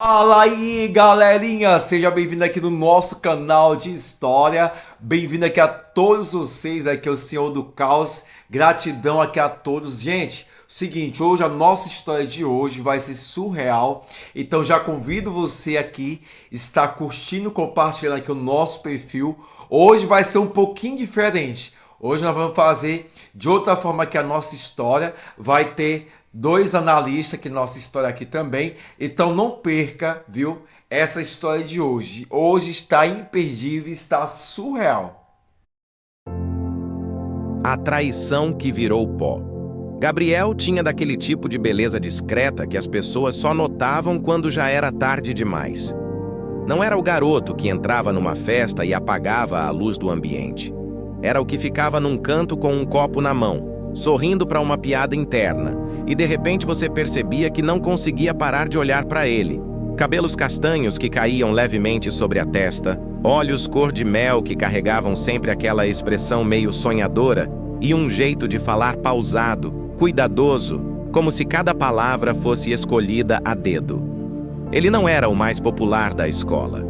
Fala aí, galerinha! Seja bem-vindo aqui no nosso canal de história. Bem-vindo aqui a todos vocês, aqui é o Senhor do Caos. Gratidão aqui a todos. Gente, seguinte, hoje a nossa história de hoje vai ser surreal. Então já convido você aqui, está curtindo, compartilhando aqui o nosso perfil. Hoje vai ser um pouquinho diferente. Hoje nós vamos fazer de outra forma que a nossa história vai ter dois analistas que nossa história aqui também. Então não perca, viu? Essa história de hoje. Hoje está imperdível, está surreal. A traição que virou pó. Gabriel tinha daquele tipo de beleza discreta que as pessoas só notavam quando já era tarde demais. Não era o garoto que entrava numa festa e apagava a luz do ambiente. Era o que ficava num canto com um copo na mão, sorrindo para uma piada interna, e de repente você percebia que não conseguia parar de olhar para ele. Cabelos castanhos que caíam levemente sobre a testa, olhos cor de mel que carregavam sempre aquela expressão meio sonhadora e um jeito de falar pausado, cuidadoso, como se cada palavra fosse escolhida a dedo. Ele não era o mais popular da escola,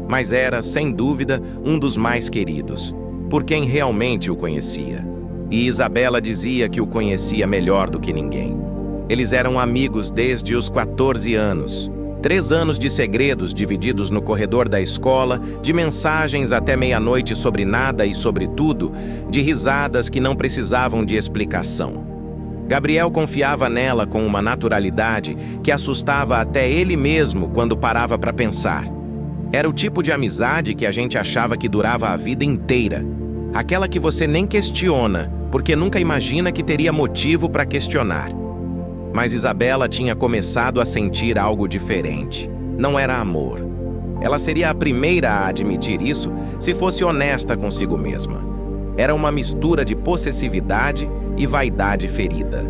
mas era, sem dúvida, um dos mais queridos, por quem realmente o conhecia. E Isabela dizia que o conhecia melhor do que ninguém. Eles eram amigos desde os 14 anos. 3 anos de segredos divididos no corredor da escola, de mensagens até meia-noite sobre nada e sobre tudo, de risadas que não precisavam de explicação. Gabriel confiava nela com uma naturalidade que assustava até ele mesmo quando parava para pensar. Era o tipo de amizade que a gente achava que durava a vida inteira. Aquela que você nem questiona, porque nunca imagina que teria motivo para questionar. Mas Isabela tinha começado a sentir algo diferente. Não era amor. Ela seria a primeira a admitir isso se fosse honesta consigo mesma. Era uma mistura de possessividade e vaidade ferida.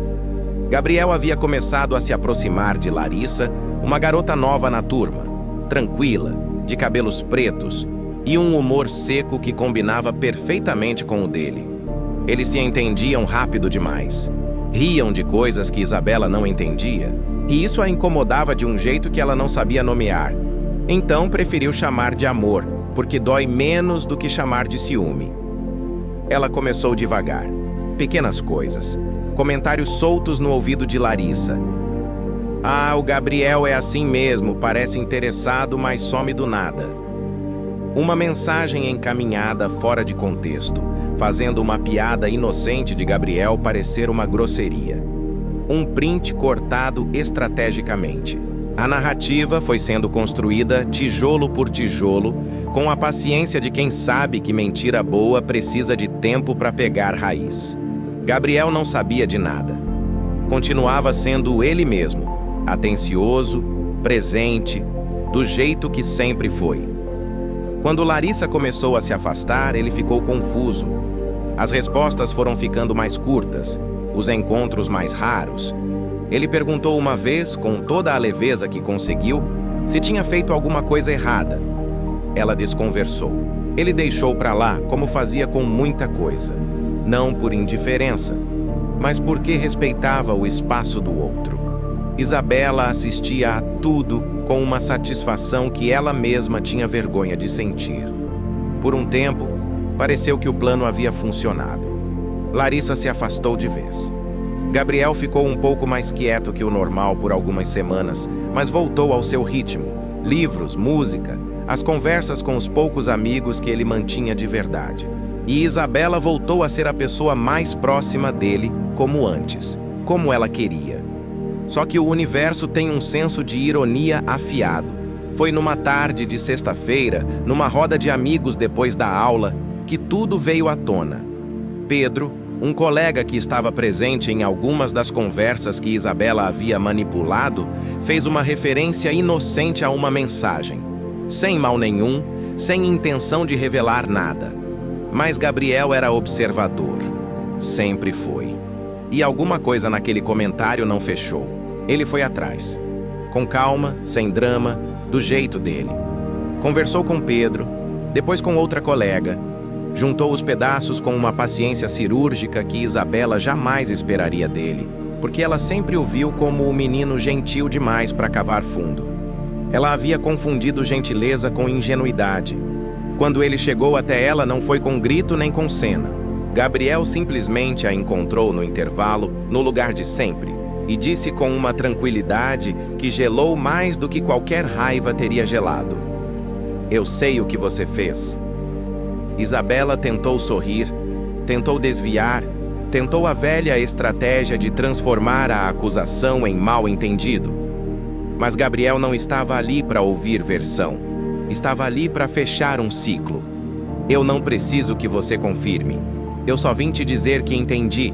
Gabriel havia começado a se aproximar de Larissa, uma garota nova na turma, tranquila, de cabelos pretos e um humor seco que combinava perfeitamente com o dele. Eles se entendiam rápido demais. Riam de coisas que Isabela não entendia, e isso a incomodava de um jeito que ela não sabia nomear. Então preferiu chamar de amor, porque dói menos do que chamar de ciúme. Ela começou devagar. Pequenas coisas. Comentários soltos no ouvido de Larissa. Ah, o Gabriel é assim mesmo, parece interessado, mas some do nada. Uma mensagem encaminhada fora de contexto, fazendo uma piada inocente de Gabriel parecer uma grosseria. Um print cortado estrategicamente. A narrativa foi sendo construída tijolo por tijolo, com a paciência de quem sabe que mentira boa precisa de tempo para pegar raiz. Gabriel não sabia de nada. Continuava sendo ele mesmo, atencioso, presente, do jeito que sempre foi. Quando Larissa começou a se afastar, ele ficou confuso. As respostas foram ficando mais curtas, os encontros mais raros. Ele perguntou uma vez, com toda a leveza que conseguiu, se tinha feito alguma coisa errada. Ela desconversou. Ele deixou para lá, como fazia com muita coisa. Não por indiferença, mas porque respeitava o espaço do outro. Isabela assistia a tudo com uma satisfação que ela mesma tinha vergonha de sentir. Por um tempo, pareceu que o plano havia funcionado. Larissa se afastou de vez. Gabriel ficou um pouco mais quieto que o normal por algumas semanas, mas voltou ao seu ritmo. Livros, música, as conversas com os poucos amigos que ele mantinha de verdade. E Isabela voltou a ser a pessoa mais próxima dele, como antes, como ela queria. Só que o universo tem um senso de ironia afiado. Foi numa tarde de sexta-feira, numa roda de amigos depois da aula, que tudo veio à tona. Pedro, um colega que estava presente em algumas das conversas que Isabela havia manipulado, fez uma referência inocente a uma mensagem, sem mal nenhum, sem intenção de revelar nada. Mas Gabriel era observador. Sempre foi. E alguma coisa naquele comentário não fechou. Ele foi atrás. Com calma, sem drama, do jeito dele. Conversou com Pedro, depois com outra colega. Juntou os pedaços com uma paciência cirúrgica que Isabela jamais esperaria dele, porque ela sempre o viu como um menino gentil demais para cavar fundo. Ela havia confundido gentileza com ingenuidade. Quando ele chegou até ela, não foi com grito nem com cena. Gabriel simplesmente a encontrou no intervalo, no lugar de sempre, e disse com uma tranquilidade que gelou mais do que qualquer raiva teria gelado: "Eu sei o que você fez." Isabela tentou sorrir, tentou desviar, tentou a velha estratégia de transformar a acusação em mal-entendido. Mas Gabriel não estava ali para ouvir versão. Estava ali para fechar um ciclo. "Eu não preciso que você confirme. Eu só vim te dizer que entendi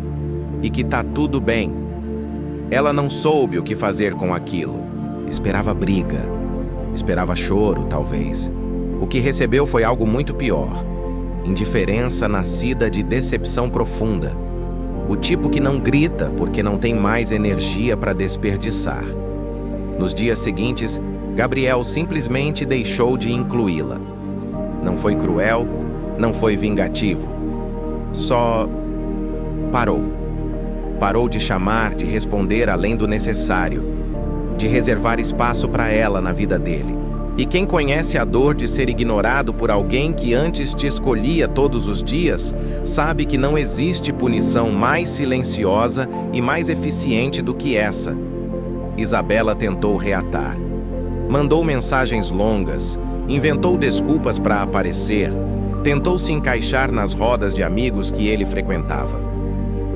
e que tá tudo bem." Ela não soube o que fazer com aquilo. Esperava briga. Esperava choro, talvez. O que recebeu foi algo muito pior. Indiferença nascida de decepção profunda. O tipo que não grita porque não tem mais energia para desperdiçar. Nos dias seguintes, Gabriel simplesmente deixou de incluí-la. Não foi cruel, não foi vingativo. Só parou. Parou de chamar, de responder além do necessário, de reservar espaço para ela na vida dele. E quem conhece a dor de ser ignorado por alguém que antes te escolhia todos os dias, sabe que não existe punição mais silenciosa e mais eficiente do que essa. Isabela tentou reatar. Mandou mensagens longas, inventou desculpas para aparecer, tentou se encaixar nas rodas de amigos que ele frequentava.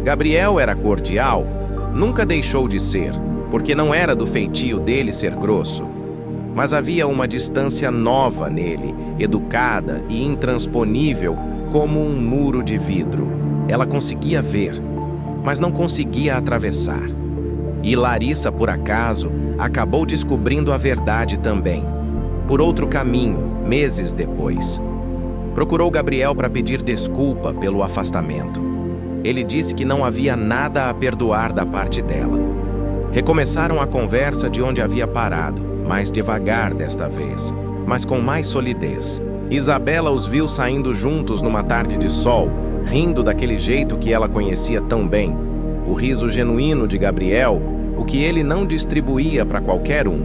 Gabriel era cordial, nunca deixou de ser, porque não era do feitio dele ser grosso. Mas havia uma distância nova nele, educada e intransponível como um muro de vidro. Ela conseguia ver, mas não conseguia atravessar. E Larissa, por acaso, acabou descobrindo a verdade também. Por outro caminho, meses depois. Procurou Gabriel para pedir desculpa pelo afastamento. Ele disse que não havia nada a perdoar da parte dela. Recomeçaram a conversa de onde havia parado, mais devagar desta vez, mas com mais solidez. Isabela os viu saindo juntos numa tarde de sol, rindo daquele jeito que ela conhecia tão bem. O riso genuíno de Gabriel, o que ele não distribuía para qualquer um.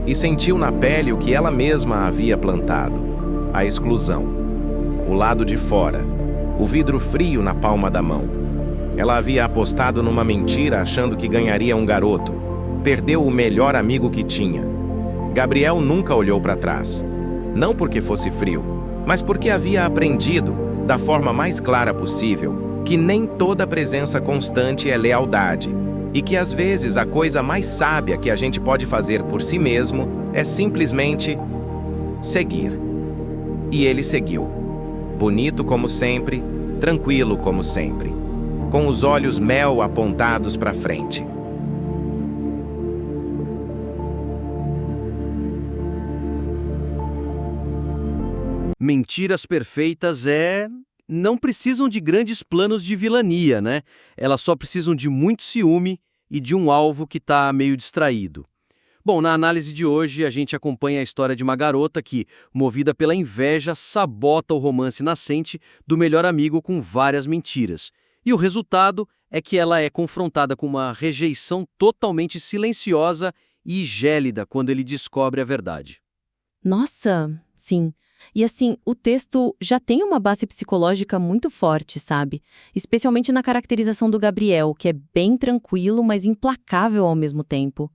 E sentiu na pele o que ela mesma havia plantado: a exclusão. O lado de fora, o vidro frio na palma da mão. Ela havia apostado numa mentira achando que ganharia um garoto. Perdeu o melhor amigo que tinha. Gabriel nunca olhou para trás. Não porque fosse frio, mas porque havia aprendido, da forma mais clara possível, que nem toda presença constante é lealdade, e que às vezes a coisa mais sábia que a gente pode fazer por si mesmo é simplesmente seguir. E ele seguiu. Bonito como sempre, tranquilo como sempre, com os olhos mel apontados para frente. Mentiras perfeitas não precisam de grandes planos de vilania, né? Elas só precisam de muito ciúme e de um alvo que está meio distraído. Bom, na análise de hoje, a gente acompanha a história de uma garota que, movida pela inveja, sabota o romance nascente do melhor amigo com várias mentiras. E o resultado é que ela é confrontada com uma rejeição totalmente silenciosa e gélida quando ele descobre a verdade. Nossa, sim. E assim, o texto já tem uma base psicológica muito forte, sabe? Especialmente na caracterização do Gabriel, que é bem tranquilo, mas implacável ao mesmo tempo.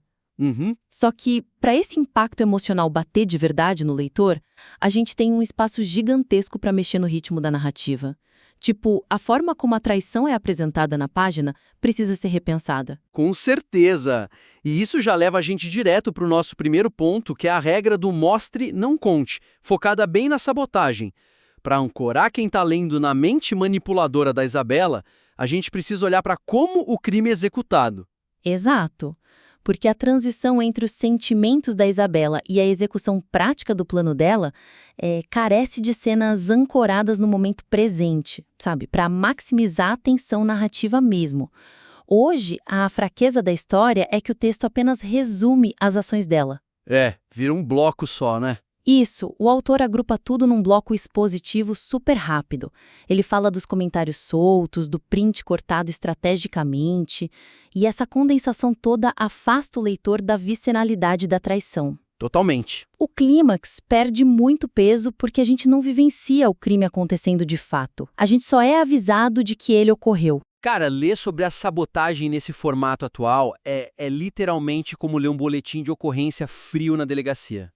Só que, para esse impacto emocional bater de verdade no leitor, a gente tem um espaço gigantesco para mexer no ritmo da narrativa. Tipo, a forma como a traição é apresentada na página precisa ser repensada. Com certeza! E isso já leva a gente direto para o nosso primeiro ponto, que é a regra do mostre, não conte, focada bem na sabotagem. Para ancorar quem está lendo na mente manipuladora da Isabela, a gente precisa olhar para como o crime é executado. Exato. Porque a transição entre os sentimentos da Isabela e a execução prática do plano dela carece de cenas ancoradas no momento presente, sabe? Para maximizar a tensão narrativa mesmo. Hoje, a fraqueza da história é que o texto apenas resume as ações dela. Vira um bloco só, né? Isso, o autor agrupa tudo num bloco expositivo super rápido. Ele fala dos comentários soltos, do print cortado estrategicamente, e essa condensação toda afasta o leitor da visceralidade da traição. Totalmente. O clímax perde muito peso porque a gente não vivencia o crime acontecendo de fato. A gente só é avisado de que ele ocorreu. Cara, ler sobre a sabotagem nesse formato atual é literalmente como ler um boletim de ocorrência frio na delegacia.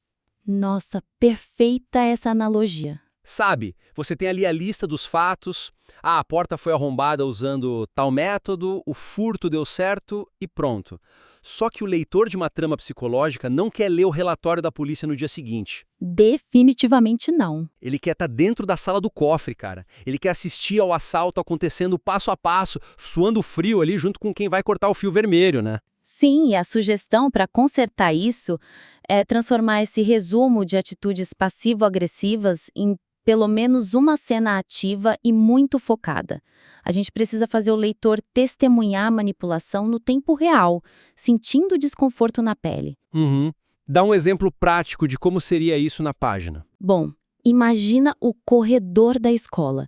Nossa, perfeita essa analogia. Sabe, você tem ali a lista dos fatos, a porta foi arrombada usando tal método, o furto deu certo e pronto. Só que o leitor de uma trama psicológica não quer ler o relatório da polícia no dia seguinte. Definitivamente não. Ele quer estar dentro da sala do cofre, cara. Ele quer assistir ao assalto acontecendo passo a passo, suando frio ali junto com quem vai cortar o fio vermelho, né? Sim, e a sugestão para consertar isso é transformar esse resumo de atitudes passivo-agressivas em pelo menos uma cena ativa e muito focada. A gente precisa fazer o leitor testemunhar a manipulação no tempo real, sentindo o desconforto na pele. Uhum. Dá um exemplo prático de como seria isso na página. Bom, imagina o corredor da escola.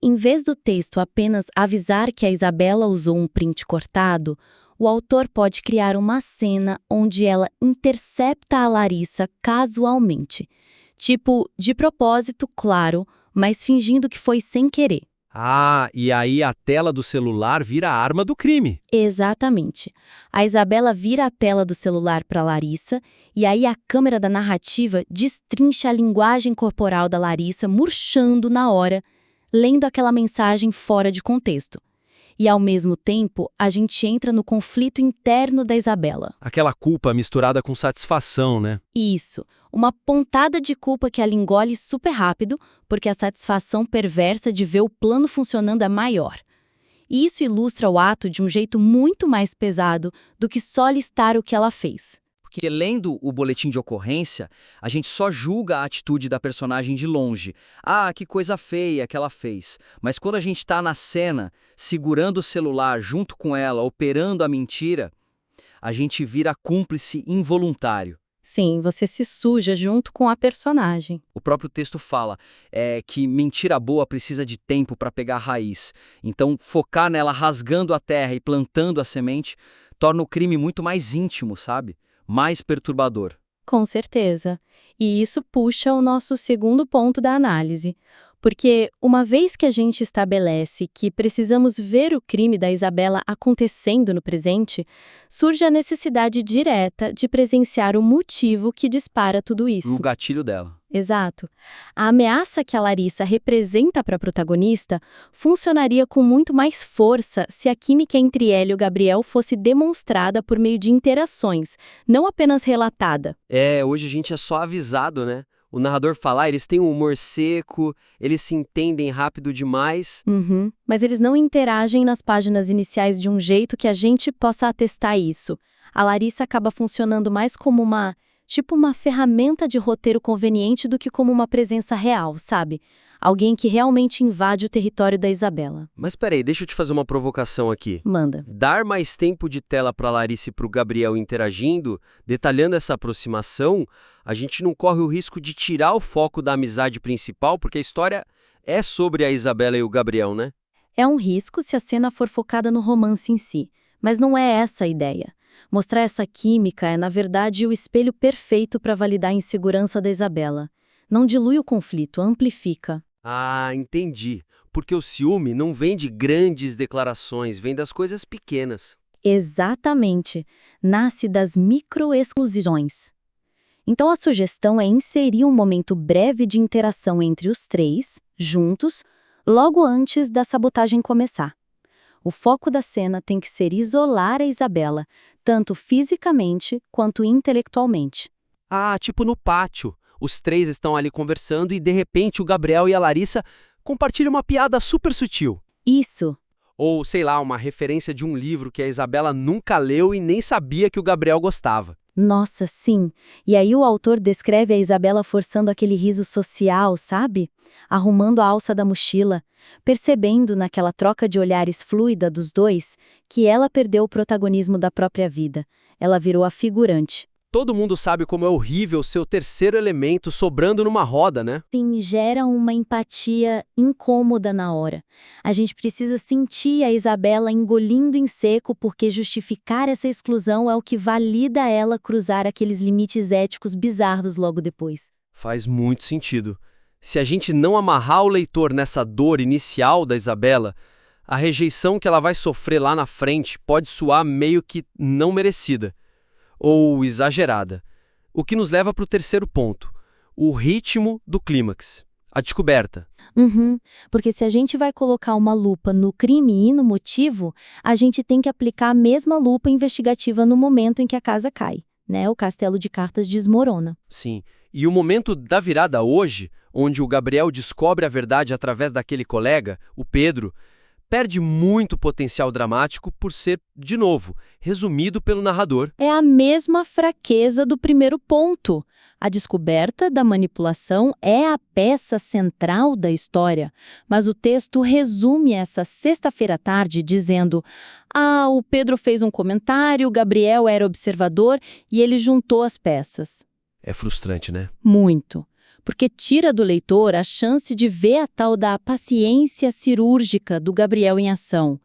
Em vez do texto apenas avisar que a Isabela usou um print cortado, o autor pode criar uma cena onde ela intercepta a Larissa casualmente. Tipo, de propósito, claro, mas fingindo que foi sem querer. Ah, e aí a tela do celular vira a arma do crime. Exatamente. A Isabela vira a tela do celular para Larissa e aí a câmera da narrativa destrincha a linguagem corporal da Larissa murchando na hora, lendo aquela mensagem fora de contexto. E, ao mesmo tempo, a gente entra no conflito interno da Isabela. Aquela culpa misturada com satisfação, né? Isso, uma pontada de culpa que ela engole super rápido, porque a satisfação perversa de ver o plano funcionando é maior. E isso ilustra o ato de um jeito muito mais pesado do que só listar o que ela fez. Porque lendo o boletim de ocorrência, a gente só julga a atitude da personagem de longe. Ah, que coisa feia que ela fez. Mas quando a gente está na cena, segurando o celular junto com ela, operando a mentira, a gente vira cúmplice involuntário. Sim, você se suja junto com a personagem. O próprio texto fala que mentira boa precisa de tempo para pegar a raiz. Então, focar nela rasgando a terra e plantando a semente torna o crime muito mais íntimo, sabe? Mais perturbador. Com certeza. E isso puxa o nosso segundo ponto da análise. Porque, uma vez que a gente estabelece que precisamos ver o crime da Isabela acontecendo no presente, surge a necessidade direta de presenciar o motivo que dispara tudo isso. No gatilho dela. Exato. A ameaça que a Larissa representa para a protagonista funcionaria com muito mais força se a química entre ela e o Gabriel fosse demonstrada por meio de interações, não apenas relatada. Hoje a gente é só avisado, né? O narrador fala, eles têm um humor seco, eles se entendem rápido demais. Mas eles não interagem nas páginas iniciais de um jeito que a gente possa atestar isso. A Larissa acaba funcionando mais como uma ferramenta de roteiro conveniente do que como uma presença real, sabe? Alguém que realmente invade o território da Isabela. Mas peraí, deixa eu te fazer uma provocação aqui. Manda. Dar mais tempo de tela para Larissa e para o Gabriel interagindo, detalhando essa aproximação, a gente não corre o risco de tirar o foco da amizade principal, porque a história é sobre a Isabela e o Gabriel, né? É um risco se a cena for focada no romance em si, mas não é essa a ideia. Mostrar essa química é, na verdade, o espelho perfeito para validar a insegurança da Isabela. Não dilui o conflito, amplifica. Ah, entendi. Porque o ciúme não vem de grandes declarações, vem das coisas pequenas. Exatamente. Nasce das microexclusões. Então a sugestão é inserir um momento breve de interação entre os três, juntos, logo antes da sabotagem começar. O foco da cena tem que ser isolar a Isabela, tanto fisicamente quanto intelectualmente. Ah, tipo no pátio. Os três estão ali conversando e, de repente, o Gabriel e a Larissa compartilham uma piada super sutil. Isso. Ou, sei lá, uma referência de um livro que a Isabela nunca leu e nem sabia que o Gabriel gostava. Nossa, sim. E aí o autor descreve a Isabela forçando aquele riso social, sabe? Arrumando a alça da mochila, percebendo naquela troca de olhares fluida dos dois que ela perdeu o protagonismo da própria vida. Ela virou a figurante. todo mundo sabe como é horrível ser o terceiro elemento sobrando numa roda, né? Sim, gera uma empatia incômoda na hora. A gente precisa sentir a Isabela engolindo em seco porque justificar essa exclusão é o que valida ela cruzar aqueles limites éticos bizarros logo depois. Faz muito sentido. Se a gente não amarrar o leitor nessa dor inicial da Isabela, a rejeição que ela vai sofrer lá na frente pode soar meio que não merecida, ou exagerada. O que nos leva para o terceiro ponto, o ritmo do clímax, a descoberta. Porque se a gente vai colocar uma lupa no crime e no motivo, a gente tem que aplicar a mesma lupa investigativa no momento em que a casa cai, né? O castelo de cartas desmorona. Sim, e o momento da virada hoje, onde o Gabriel descobre a verdade através daquele colega, o Pedro, perde muito potencial dramático por ser, de novo, resumido pelo narrador. É a mesma fraqueza do primeiro ponto. A descoberta da manipulação é a peça central da história, mas o texto resume essa sexta-feira à tarde dizendo: o Pedro fez um comentário, o Gabriel era observador e ele juntou as peças. É frustrante, né? Muito. Porque tira do leitor a chance de ver a tal da paciência cirúrgica do Gabriel em ação.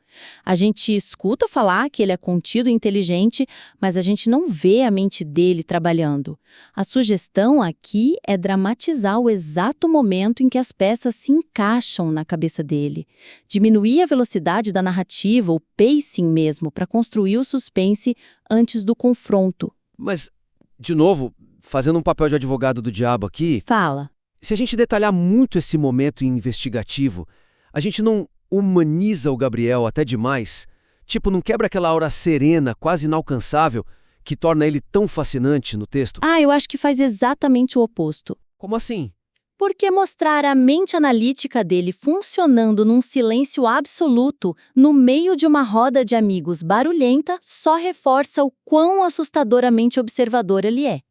A gente escuta falar que ele é contido e inteligente, mas a gente não vê a mente dele trabalhando. A sugestão aqui é dramatizar o exato momento em que as peças se encaixam na cabeça dele. Diminuir a velocidade da narrativa, o pacing mesmo, para construir o suspense antes do confronto. Mas, de novo, fazendo um papel de advogado do diabo aqui, Fala. se a gente detalhar muito esse momento investigativo, a gente não humaniza o Gabriel até demais? Tipo, não quebra aquela aura serena, quase inalcançável, que torna ele tão fascinante no texto? Eu acho que faz exatamente o oposto. Como assim? Porque mostrar a mente analítica dele funcionando num silêncio absoluto, no meio de uma roda de amigos barulhenta, só reforça o quão assustadoramente observador ele é.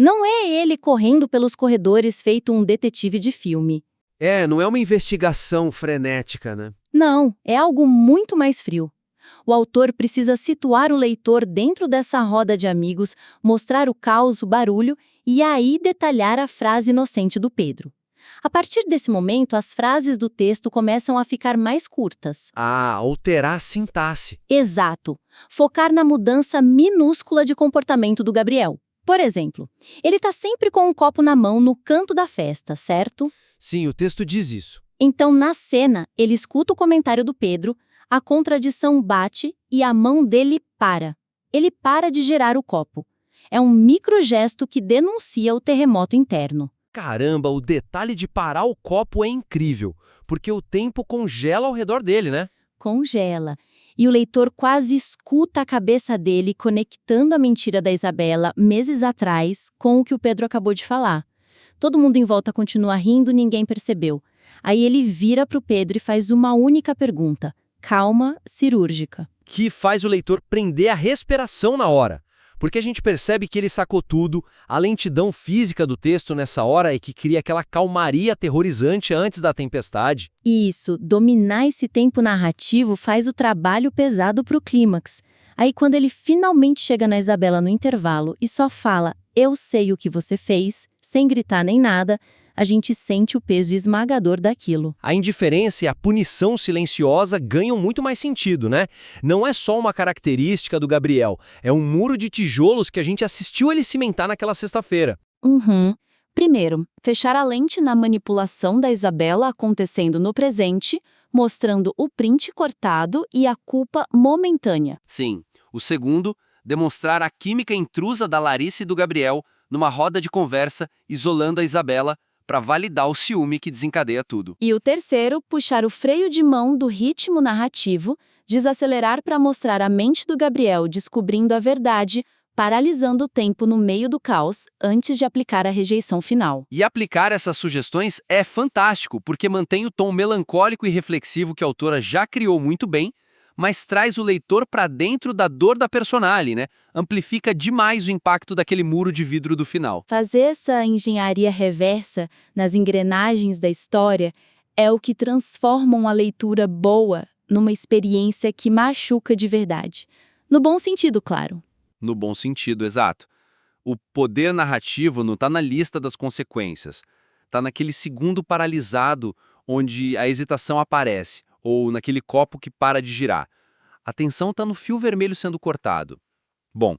Não é ele correndo pelos corredores feito um detetive de filme. Não é uma investigação frenética, né? Não, é algo muito mais frio. O autor precisa situar o leitor dentro dessa roda de amigos, mostrar o caos, o barulho e aí detalhar a frase inocente do Pedro. A partir desse momento, as frases do texto começam a ficar mais curtas. Alterar a sintaxe. Exato. Focar na mudança minúscula de comportamento do Gabriel. Por exemplo, ele está sempre com um copo na mão no canto da festa, certo? Sim, o texto diz isso. Então, na cena, ele escuta o comentário do Pedro, a contradição bate e a mão dele para. Ele para de girar o copo. É um microgesto que denuncia o terremoto interno. Caramba, o detalhe de parar o copo é incrível, porque o tempo congela ao redor dele, né? Congela. E o leitor quase escuta a cabeça dele conectando a mentira da Isabela meses atrás com o que o Pedro acabou de falar. Todo mundo em volta continua rindo, ninguém percebeu. Aí ele vira para o Pedro e faz uma única pergunta, calma, cirúrgica. Que faz o leitor prender a respiração na hora. Porque a gente percebe que ele sacou tudo, a lentidão física do texto nessa hora é que cria aquela calmaria aterrorizante antes da tempestade. Isso, dominar esse tempo narrativo faz o trabalho pesado para o clímax. Aí quando ele finalmente chega na Isabela no intervalo e só fala, eu sei o que você fez, sem gritar nem nada, a gente sente o peso esmagador daquilo. A indiferença e a punição silenciosa ganham muito mais sentido, né? Não é só uma característica do Gabriel, é um muro de tijolos que a gente assistiu ele cimentar naquela sexta-feira. Primeiro, fechar a lente na manipulação da Isabela acontecendo no presente, mostrando o print cortado e a culpa momentânea. Sim. O segundo, demonstrar a química intrusa da Larissa e do Gabriel numa roda de conversa, isolando a Isabela, para validar o ciúme que desencadeia tudo. E o terceiro, puxar o freio de mão do ritmo narrativo, desacelerar para mostrar a mente do Gabriel descobrindo a verdade, paralisando o tempo no meio do caos, antes de aplicar a rejeição final. E aplicar essas sugestões é fantástico, porque mantém o tom melancólico e reflexivo que a autora já criou muito bem, mas traz o leitor para dentro da dor da personagem, né? Amplifica demais o impacto daquele muro de vidro do final. Fazer essa engenharia reversa nas engrenagens da história é o que transforma uma leitura boa numa experiência que machuca de verdade. No bom sentido, claro. No bom sentido, exato. O poder narrativo não está na lista das consequências. Está naquele segundo paralisado onde a hesitação aparece, ou naquele copo que para de girar. A tensão está no fio vermelho sendo cortado. Bom,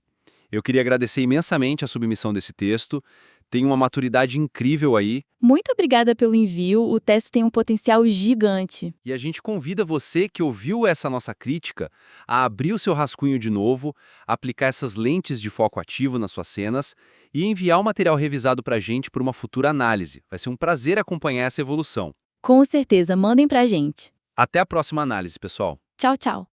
eu queria agradecer imensamente a submissão desse texto. Tem uma maturidade incrível aí. Muito obrigada pelo envio, o texto tem um potencial gigante. E a gente convida você que ouviu essa nossa crítica a abrir o seu rascunho de novo, aplicar essas lentes de foco ativo nas suas cenas e enviar o material revisado para a gente por uma futura análise. Vai ser um prazer acompanhar essa evolução. Com certeza, mandem pra gente. Até a próxima análise, pessoal. Tchau, tchau.